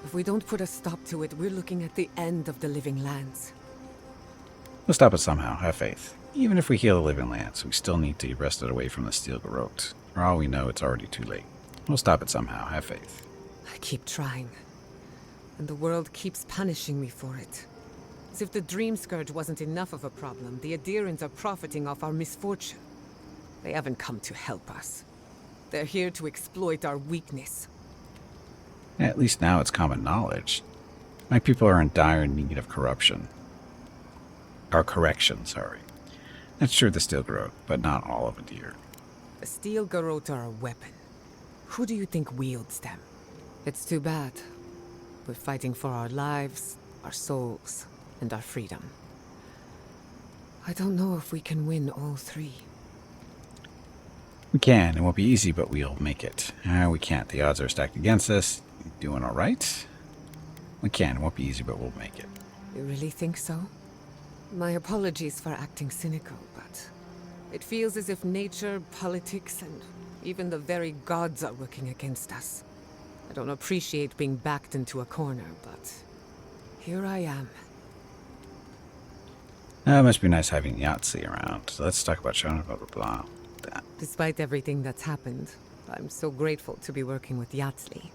If we don't put a stop to it, we're looking at the end of the Living Lands. We'll stop it somehow. Have faith. Even if we heal the Living Lands, we still need to wrest it away from the Steel Garrote. For all we know, it's already too late. We'll stop it somehow. Have faith. I keep trying. And the world keeps punishing me for it. As if the Dream Scourge wasn't enough of a problem, the Adirans are profiting off our misfortune. They haven't come to help us. They're here to exploit our weakness. At least now it's common knowledge. My people are in dire need of corruption. Or correction, sorry. That's true of the Steel Garrote, but not all of Adir. The Steel Garrote are a weapon. Who do you think wields them? It's too bad. We're fighting for our lives, our souls, and our freedom. I don't know if we can win all three. We can. It won't be easy, but we'll make it. We can't. The odds are stacked against us. Doing all right? We can. It won't be easy, but we'll make it. You really think so? My apologies for acting cynical, but it feels as if nature, politics, and even the very gods are working against us. I don't appreciate being backed into a corner, but here I am. It must be nice having Yahtzee around. So let's talk about Shona, blah, blah, blah. That. Despite everything that's happened, I'm so grateful to be working with Yahtzee.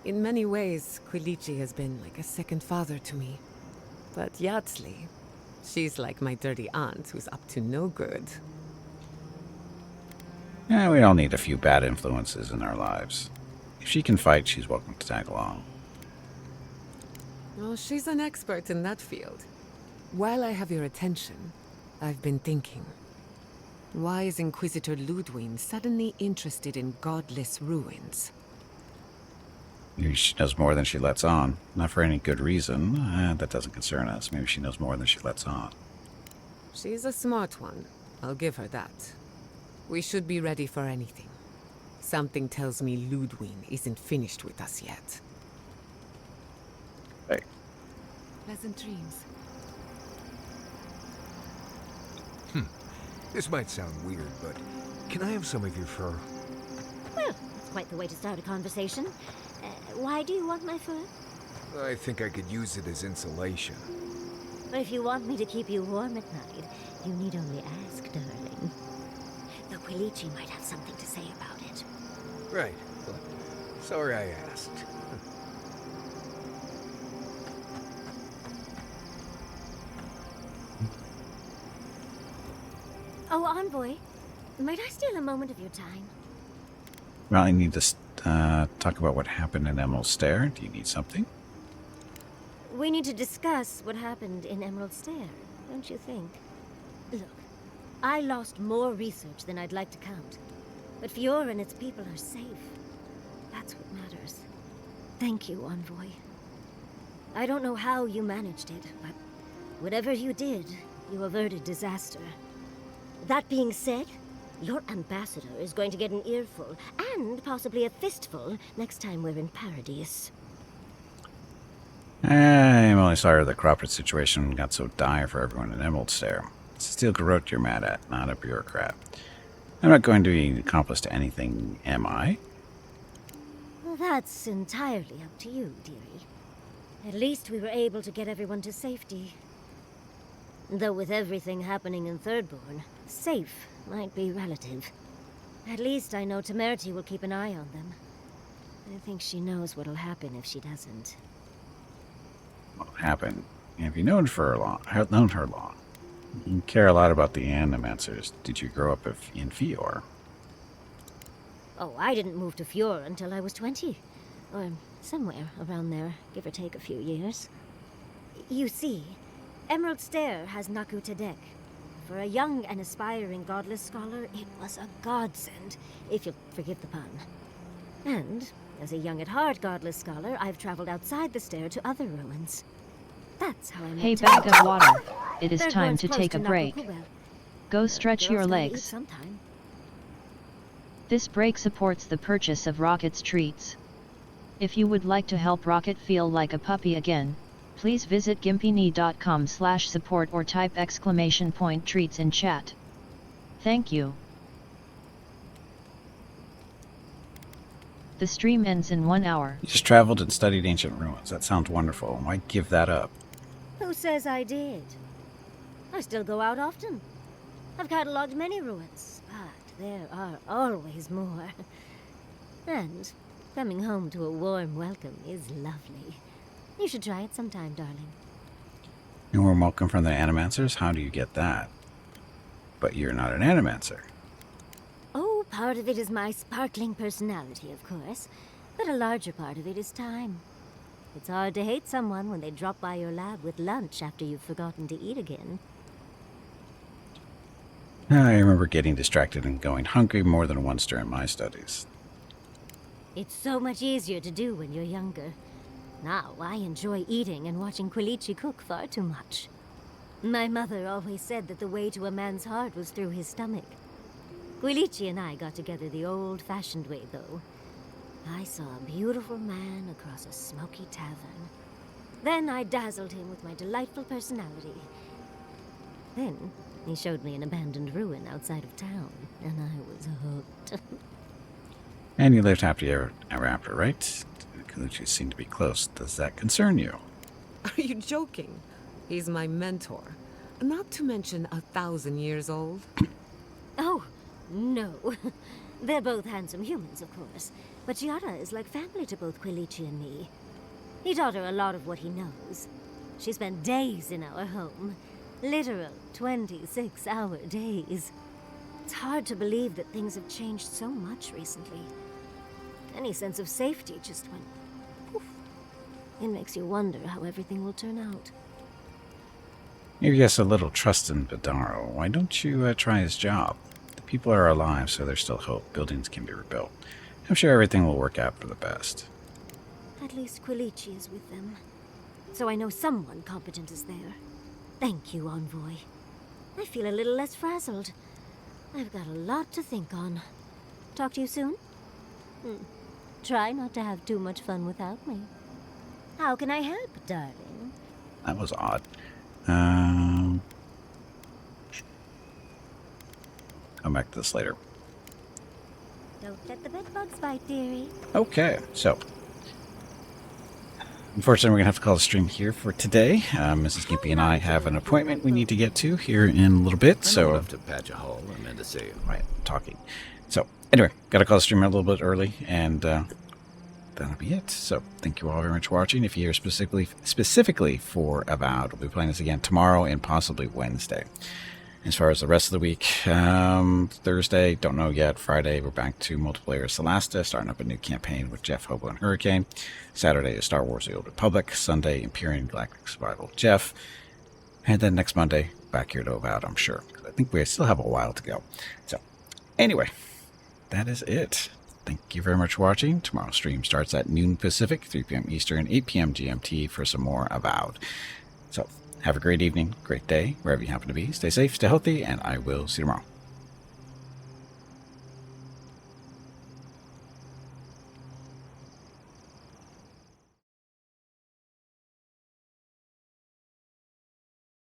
In many ways, Quilichi has been like a second father to me. But Yahtzee, she's like my dirty aunt who's up to no good. Yeah, we all need a few bad influences in our lives. If she can fight, she's welcome to tag along. Well, she's an expert in that field. While I have your attention, I've been thinking. Why is Inquisitor Ludwig suddenly interested in godless ruins? Maybe she knows more than she lets on. Not for any good reason. That doesn't concern us. Maybe she knows more than she lets on. She's a smart one. I'll give her that. We should be ready for anything. Something tells me Ludwig isn't finished with us yet. Hey. Pleasant dreams. This might sound weird, but can I have some of your fur? Well, that's quite the way to start a conversation. Why do you want my fur? I think I could use it as insulation. If you want me to keep you warm at night, you need only ask, darling. The Quilichi might have something to say about it. Right. Well, sorry I asked. Oh, Envoy, might I steal a moment of your time? Well, I need to talk about what happened in Emerald Stair. Do you need something? We need to discuss what happened in Emerald Stair, don't you think? Look, I lost more research than I'd like to count. But Fiora and its people are safe. That's what matters. Thank you, Envoy. I don't know how you managed it, but whatever you did, you averted disaster. That being said, your ambassador is going to get an earful, and possibly a fistful, next time we're in Paradise. I'm only sorry the Crawford situation got so dire for everyone in Emerald Stair. It's Steel Garrote you're mad at, not a bureaucrat. I'm not going to be an accomplice to anything, am I? Well, that's entirely up to you, dearie. At least we were able to get everyone to safety. Though with everything happening in Thirdborn, safe might be relative. At least I know Temerity will keep an eye on them. I think she knows what'll happen if she doesn't. What'll happen? Have you known her long? You care a lot about the Animancers. Did you grow up in Fior? Oh, I didn't move to Fior until I was 20. Or somewhere around there, give or take a few years. You see, Emerald Stair has Naku Tedek. For a young and aspiring godless scholar, it was a godsend, if you'll forgive the pun. And, as a young at heart godless scholar, I've traveled outside the stair to other ruins. That's how I met Hey, Tedek. bag of water. It is Third time one's to close take a Naku break. Kubel. Go stretch your Girls gotta eat legs. sometime. This break supports the purchase of Rocket's treats. If you would like to help Rocket feel like a puppy again, please visit gimpini.com/support or type !treats in chat. Thank you. The stream ends in 1 hour. You just traveled and studied ancient ruins. That sounds wonderful. Why give that up? Who says I did? I still go out often. I've catalogued many ruins, but there are always more. And coming home to a warm welcome is lovely. You should try it sometime, darling. You were welcome from the Animancers? How do you get that? But you're not an Animancer. Oh, part of it is my sparkling personality, of course. But a larger part of it is time. It's hard to hate someone when they drop by your lab with lunch after you've forgotten to eat again. I remember getting distracted and going hungry more than once during my studies. It's so much easier to do when you're younger. Now, I enjoy eating and watching Quilichi cook far too much. My mother always said that the way to a man's heart was through his stomach. Quilichi and I got together the old-fashioned way, though. I saw a beautiful man across a smoky tavern. Then I dazzled him with my delightful personality. Then he showed me an abandoned ruin outside of town, and I was hooked. And you lived happily ever after, right? Colucci seem to be close. Does that concern you? Are you joking? He's my mentor. Not to mention 1,000 years old. Oh, no. They're both handsome humans, of course. But Giada is like family to both Quilici and me. He taught her a lot of what he knows. She spent days in our home. Literal 26-hour days. It's hard to believe that things have changed so much recently. Any sense of safety just went poof. It makes you wonder how everything will turn out. Maybe he has a little trust in Vidaro. Why don't you try his job? The people are alive, so there's still hope. Buildings can be rebuilt. I'm sure everything will work out for the best. At least Quilici is with them. So I know someone competent is there. Thank you, Envoy. I feel a little less frazzled. I've got a lot to think on. Talk to you soon? Try not to have too much fun without me. How can I help, darling? That was odd. Come back to this later. Don't let the bedbugs bite, dearie. Okay, so unfortunately, we're going to have to call the stream here for today. Mrs. Gimpy and I have an appointment we need to get to here in a little bit. So enough to patch a hole and then to see you. Right, talking. So anyway, got to call the stream a little bit early, and that'll be it. So thank you all very much for watching. If you're here specifically for Avowed, we'll be playing this again tomorrow and possibly Wednesday. As far as the rest of the week, Thursday, don't know yet. Friday, we're back to multiplayer Celasta, starting up a new campaign with Jeff, Hobo, and Hurricane. Saturday is Star Wars The Old Republic. Sunday, Empyrean Galactic Survival, Jeff. And then next Monday, back here to Avowed, I'm sure. I think we still have a while to go. So, anyway, that is it. Thank you very much for watching. Tomorrow's stream starts at noon Pacific, 3 p.m. Eastern, 8 p.m. GMT for some more Avowed. So, have a great evening, great day, wherever you happen to be. Stay safe, stay healthy, and I will see you tomorrow.